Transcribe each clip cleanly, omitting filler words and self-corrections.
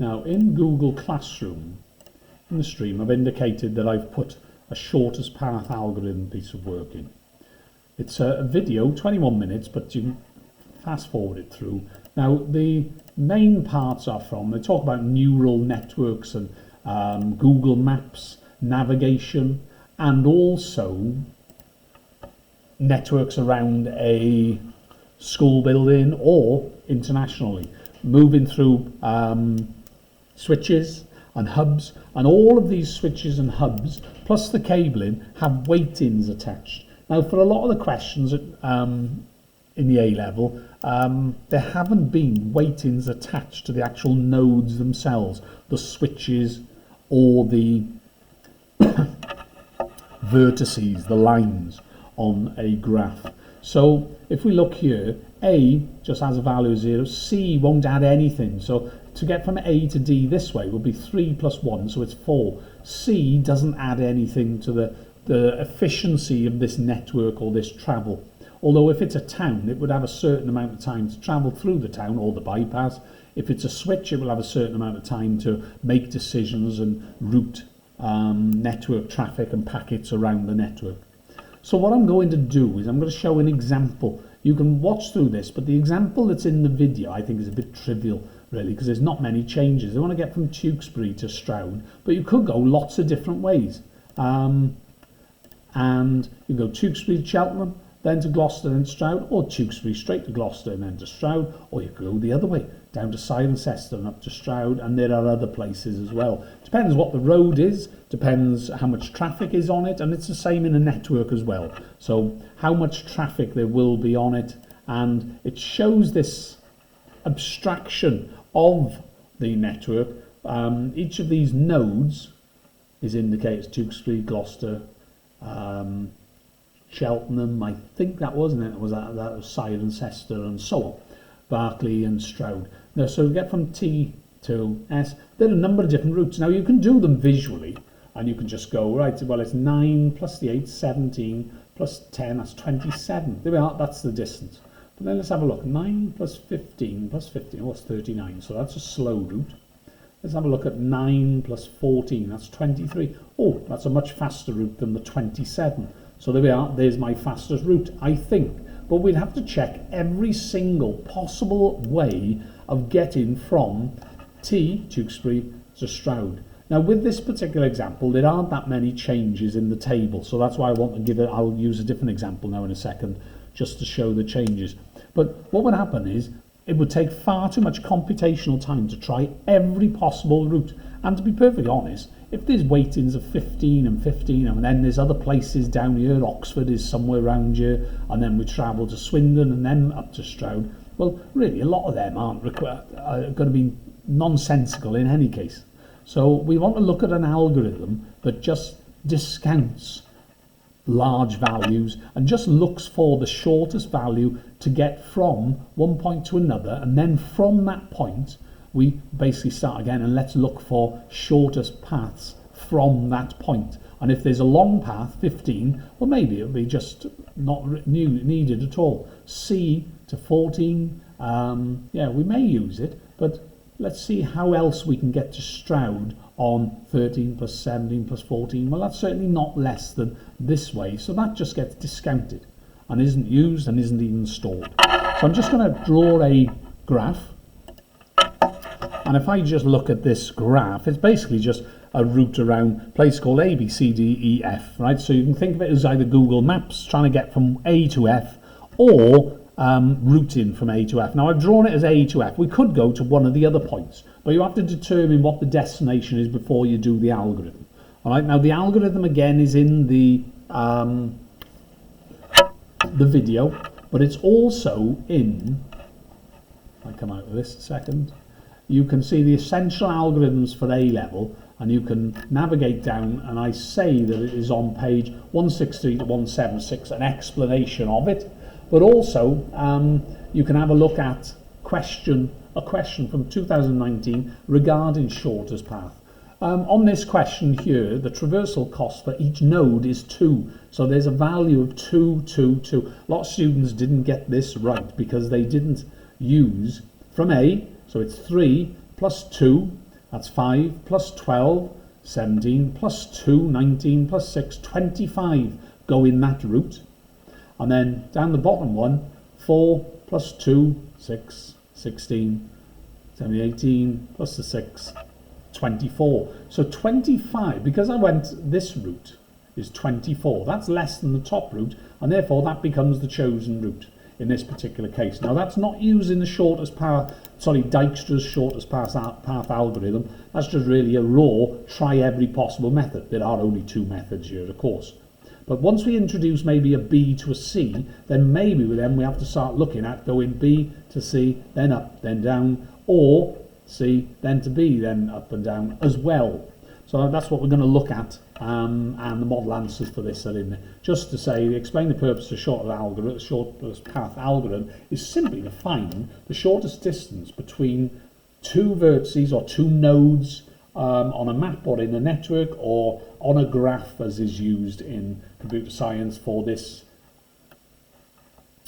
Now in Google Classroom, in the stream, I've indicated that I've put a shortest path algorithm piece of work in. It's a video, 21 minutes, but you can fast forward it through. Now the main parts are from, they talk about neural networks and Google Maps, navigation, and also networks around a school building or internationally, moving through switches and hubs, and all of these switches and hubs plus the cabling have weightings attached. Now for a lot of the questions in the A-level, there haven't been weightings attached to the actual nodes themselves, the switches or the vertices, the lines on a graph. So if we look here, A just has a value of 0, C won't add anything. So to get from A to D this way would be 3 plus 1, so it's 4. C doesn't add anything to the efficiency of this network or this travel. Although if it's a town, it would have a certain amount of time to travel through the town or the bypass. If it's a switch, it will have a certain amount of time to make decisions and route network traffic and packets around the network. So what I'm going to do is I'm going to show an example. You can watch through this, but the example that's in the video I think is a bit trivial, really, because there's not many changes. They want to get from Tewkesbury to Stroud, but you could go lots of different ways. And you go Tewkesbury to Cheltenham, then to Gloucester, then to Stroud, or Tewkesbury straight to Gloucester and then to Stroud, or you could go the other way, down to Cirencester and up to Stroud, and there are other places as well. Depends what the road is, depends how much traffic is on it, and it's the same in a network as well. So how much traffic there will be on it, and it shows this abstraction of the network. Each of these nodes is indicated as Tewkesbury, Gloucester, Cheltenham, I think that was, and then it was that was Cirencester and so on, Berkeley and Stroud. Now, so we get from T to S. There are a number of different routes. Now you can do them visually, and you can just go, right, well it's 9 plus the 8, 17, plus 10, that's 27. There we are, that's the distance. But then let's have a look, 9 plus 15 plus 15, what's 39? So that's a slow route. Let's have a look at 9 plus 14, that's 23. Oh, that's a much faster route than the 27. So there we are, there's my fastest route, I think. But we'd have to check every single possible way of getting from Tewkesbury to Stroud. Now with this particular example, there aren't that many changes in the table, so that's why I want to give it, I'll use a different example now in a second, just to show the changes. But what would happen is, it would take far too much computational time to try every possible route. And to be perfectly honest, if there's weightings of 15 and 15, and then there's other places down here, Oxford is somewhere around here, and then we travel to Swindon and then up to Stroud, well, really, a lot of them are going to be nonsensical in any case. So we want to look at an algorithm that just discounts large values and just looks for the shortest value to get from one point to another, and then from that point we basically start again and let's look for shortest paths from that point. And if there's a long path, 15, well maybe it'll be just not needed at all. C to 14, yeah, we may use it, but let's see how else we can get to Stroud on 13 plus 17 plus 14. Well, that's certainly not less than this way, so that just gets discounted and isn't used and isn't even stored. So I'm just going to draw a graph, and if I just look at this graph, it's basically just a route around a place called A, B, C, D, E, F, right? So you can think of it as either Google Maps trying to get from A to F, or routing from A to F. Now I've drawn it as A to F. We could go to one of the other points, but you have to determine what the destination is before you do the algorithm. All right, now the algorithm again is in the video, but it's also in, if I come out of this a second, you can see the essential algorithms for A-level, and you can navigate down, and I say that it is on page 163 to 176, an explanation of it. But also, you can have a look at a question from 2019 regarding shortest path. On this question here, the traversal cost for each node is 2. So there's a value of 2, 2, 2. A lot of students didn't get this right because they didn't use from A, so it's 3 plus 2 That's 5 plus 12, 17 plus 2, 19 plus 6, 25 go in that route. And then down the bottom one, 4 plus 2, 6, 16, 17, 18 plus the 6, 24. So 25, because I went this route, is 24. That's less than the top route, and therefore that becomes the chosen route in this particular case. Now that's not using the shortest path, Dijkstra's shortest path algorithm. That's just really a raw, try every possible method. There are only 2 methods here, of course. But once we introduce maybe a B to a C, then maybe then we have to start looking at going B to C, then up, then down, or C, then to B, then up and down as well. So that's what we're going to look at, and the model answers for this are in there. Just to say, explain the purpose of shortest path algorithm is simply to find the shortest distance between 2 vertices or 2 nodes on a map or in a network or on a graph, as is used in computer science for this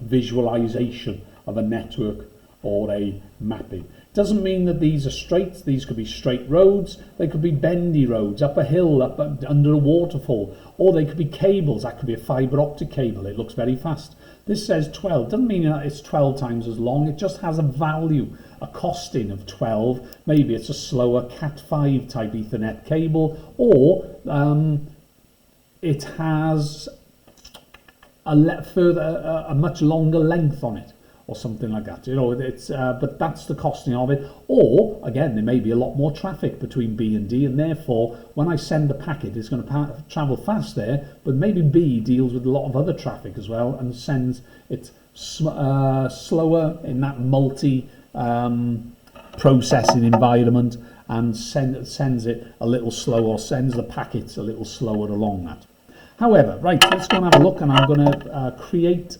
visualization of a network or a mapping. Doesn't mean that these are straight. These could be straight roads, they could be bendy roads, up a hill, up under a waterfall, or they could be cables. That could be a fibre optic cable. It looks very fast. This says 12. Doesn't mean that it's 12 times as long. It just has a value, a costing of 12. Maybe it's a slower Cat5 type Ethernet cable, or it has a much longer length on it, or something like that. You know, it's but that's the costing of it. Or again, there may be a lot more traffic between B and D, and therefore when I send a packet, it's going to travel fast there, but maybe B deals with a lot of other traffic as well and sends it slower in that multi processing environment, and sends it a little slower, or sends the packets a little slower along that. However, right, let's go and have a look, and I'm going to create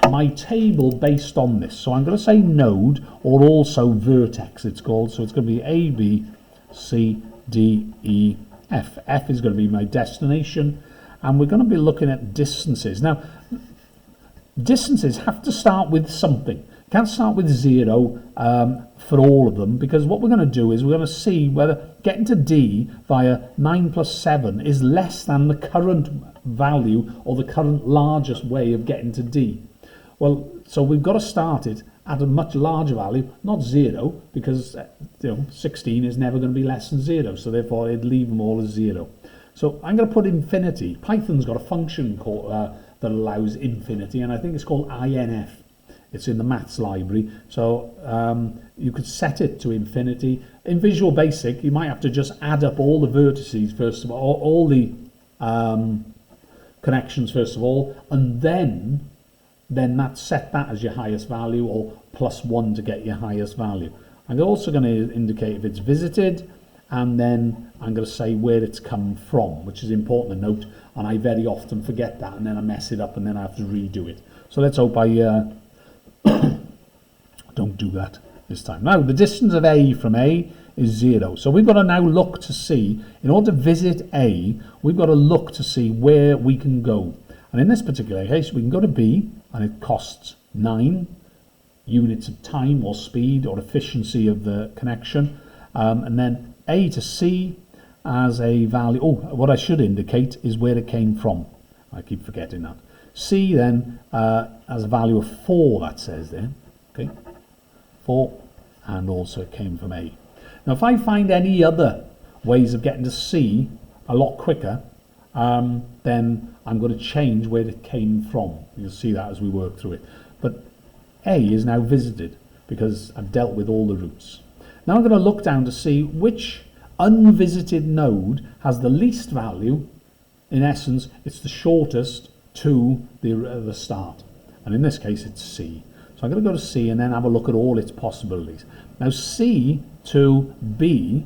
my table based on this. So I'm going to say node, or also vertex it's called. So it's going to be A, B, C, D, E, F. F is going to be my destination, and we're going to be looking at distances. Now, distances have to start with something. You can't start with 0 for all of them, because what we're going to do is we're going to see whether getting to D via 9 plus 7 is less than the current value or the current largest way of getting to D. Well, so we've got to start it at a much larger value, not 0, because 16 is never going to be less than 0, so therefore it'd leave them all as 0. So I'm going to put infinity. Python's got a function called, that allows infinity, and I think it's called INF. It's in the maths library, so you could set it to infinity. In Visual Basic, you might have to just add up all the vertices first of all the connections first of all, and then set that as your highest value, or +1 to get your highest value. I'm also going to indicate if it's visited, and then I'm going to say where it's come from, which is important to note, and I very often forget that, and then I mess it up, and then I have to redo it. So let's hope I don't do that this time. Now, the distance of A from A is 0. So we've got to now look to see, in order to visit A, we've got to look to see where we can go. And in this particular case, we can go to B, and it costs 9 units of time or speed or efficiency of the connection. And then A to C as a value. Oh, what I should indicate is where it came from. I keep forgetting that. C then as a value of 4, that says there. Okay, 4, and also it came from A. Now, if I find any other ways of getting to C a lot quicker, then I'm going to change where it came from. You'll see that as we work through it. But A is now visited because I've dealt with all the routes. Now I'm going to look down to see which unvisited node has the least value. In essence, it's the shortest to the start. And in this case, it's C. So I'm going to go to C and then have a look at all its possibilities. Now, C to B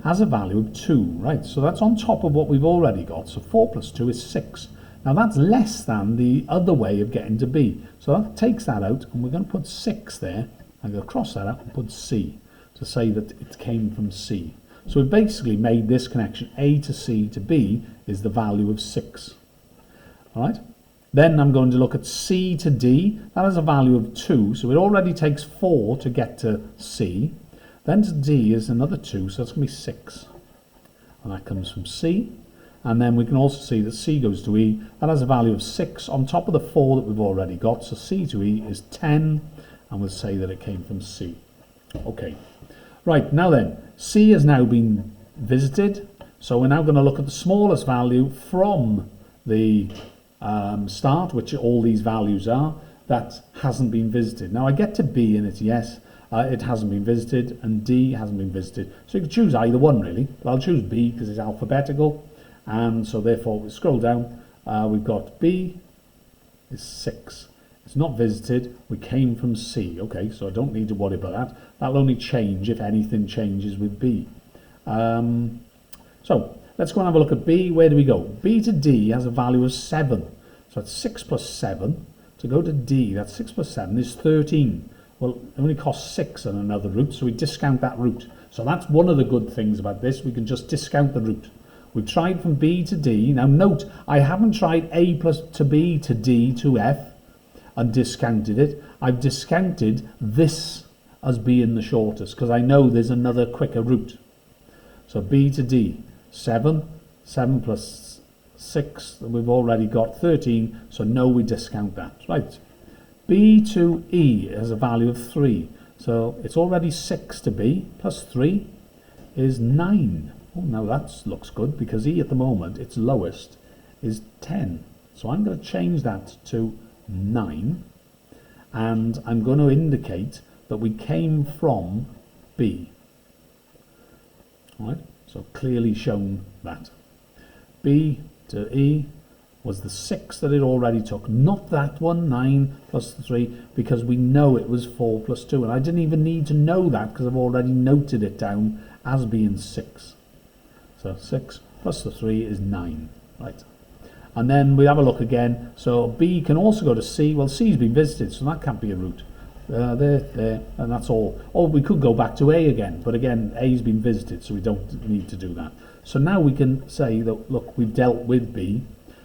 has a value of 2, right? So that's on top of what we've already got. So 4 plus 2 is 6. Now that's less than the other way of getting to B. So that takes that out, and we're going to put 6 there. I'm going to cross that out and put C to say that it came from C. So we've basically made this connection A to C to B is the value of 6. All right? Then I'm going to look at C to D. That has a value of 2. So it already takes 4 to get to C. Then to D is another 2, so that's going to be 6. And that comes from C. And then we can also see that C goes to E. That has a value of 6 on top of the 4 that we've already got. So C to E is 10, and we'll say that it came from C. Okay. Right, now then, C has now been visited. So we're now going to look at the smallest value from the start, which all these values are, that hasn't been visited. Now I get to B and it's yes, it hasn't been visited, and D hasn't been visited. So you can choose either one really, but I'll choose B because it's alphabetical, and so therefore we scroll down, we've got B is 6. It's not visited, we came from C. Okay, so I don't need to worry about that. That'll only change if anything changes with B. So let's go and have a look at B. Where do we go? B to D has a value of 7. So that's 6 plus 7. To go to D, that's 6 plus 7 is 13. Well, it only costs 6 on another route, so we discount that route. So that's one of the good things about this. We can just discount the route. We've tried from B to D. Now note, I haven't tried A plus to B to D to F and discounted it. I've discounted this as being the shortest because I know there's another quicker route. So B to D, 7. 7 plus 6, we've already got 13, so no, we discount that. Right. B to E has a value of 3. So it's already 6 to B, plus 3 is 9. Oh, now that looks good, because E at the moment, its lowest, is 10. So I'm going to change that to 9, and I'm going to indicate that we came from B. All right, so clearly shown that. B to E was the 6 that it already took, not that one, 9 plus the 3, because we know it was 4 plus 2, and I didn't even need to know that because I've already noted it down as being 6. So 6 plus the 3 is 9, right? And then we have a look again. So B can also go to C. Well, C's been visited, so that can't be a route. There, and that's all. Or we could go back to A again, but again, A's been visited, so we don't need to do that. So now we can say that, look, we've dealt with B.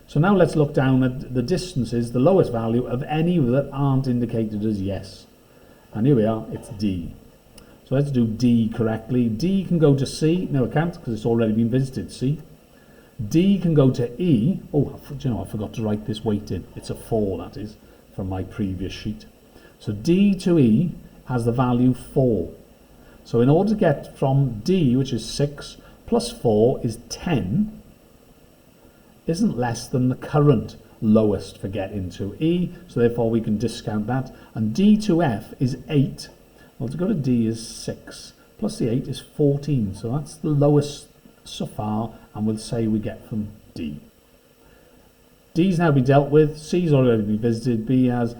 So now let's look down at the distances, the lowest value of any that aren't indicated as yes. And here we are, it's D. So let's do D correctly. D can go to C. No, it can't because it's already been visited, C. D can go to E. Oh, you know, I forgot to write this weight in. It's a 4, that is, from my previous sheet. So D to E has the value 4. So in order to get from D, which is 6, plus 4 is 10, isn't less than the current lowest for getting to E, so therefore we can discount that. And D to F is 8. Well, to go to D is 6, plus the 8 is 14, so that's the lowest so far, and we'll say we get from D. D's now been dealt with, C's already been visited, B has,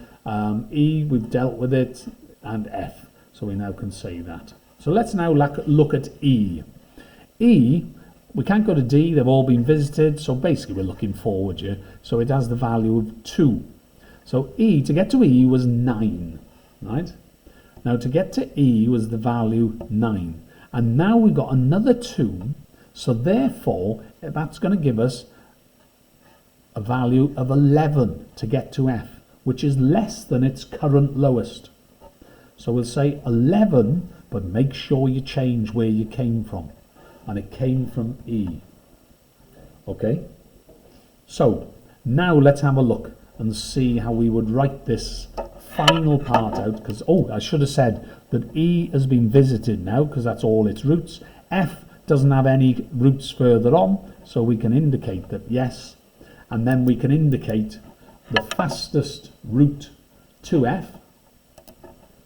E, we've dealt with it, and F, so we now can say that. So let's now look at E. E, we can't go to D, they've all been visited, so basically we're looking forward here. So it has the value of 2. So E, to get to E was 9, right? Now to get to E was the value 9. And now we've got another 2, so therefore that's going to give us a value of 11 to get to F, which is less than its current lowest. So we'll say 11, but make sure you change where you came from. And it came from E. Okay, so now let's have a look and see how we would write this final part out, because I should have said that E has been visited now because that's all its routes. F doesn't have any routes further on, so we can indicate that yes, and then we can indicate the fastest route to F.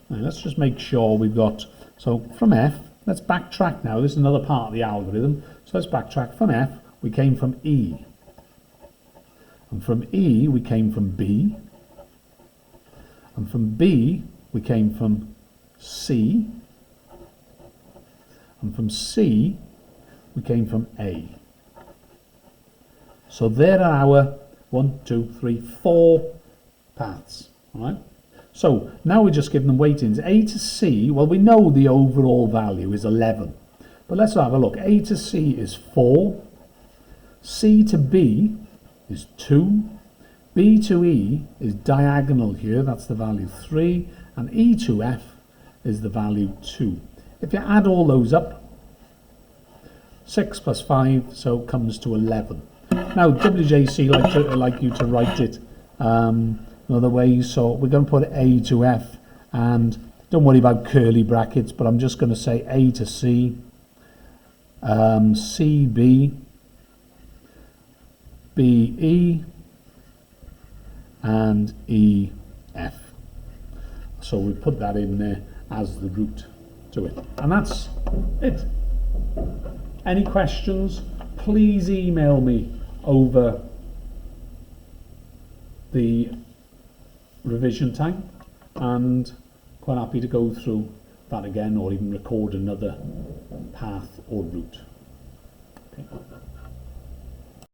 Now let's just make sure we've got, so from F, let's backtrack now. This is another part of the algorithm. So let's backtrack. From F, we came from E. And from E, we came from B. And from B, we came from C. And from C, we came from A. So there are our 4 paths. All right? So now we just give them weightings. A to C, well, we know the overall value is 11. But let's have a look. A to C is 4. C to B is 2. B to E is diagonal here. That's the value 3. And E to F is the value 2. If you add all those up, 6 plus 5, so it comes to 11. Now, WJC like you to write it another way, so we're going to put A to F, and don't worry about curly brackets, but I'm just going to say A to C, C, B, B, E, and E, F. So we put that in there as the root to it. And that's it. Any questions, please email me over the revision time, and quite happy to go through that again or even record another path or route. Okay.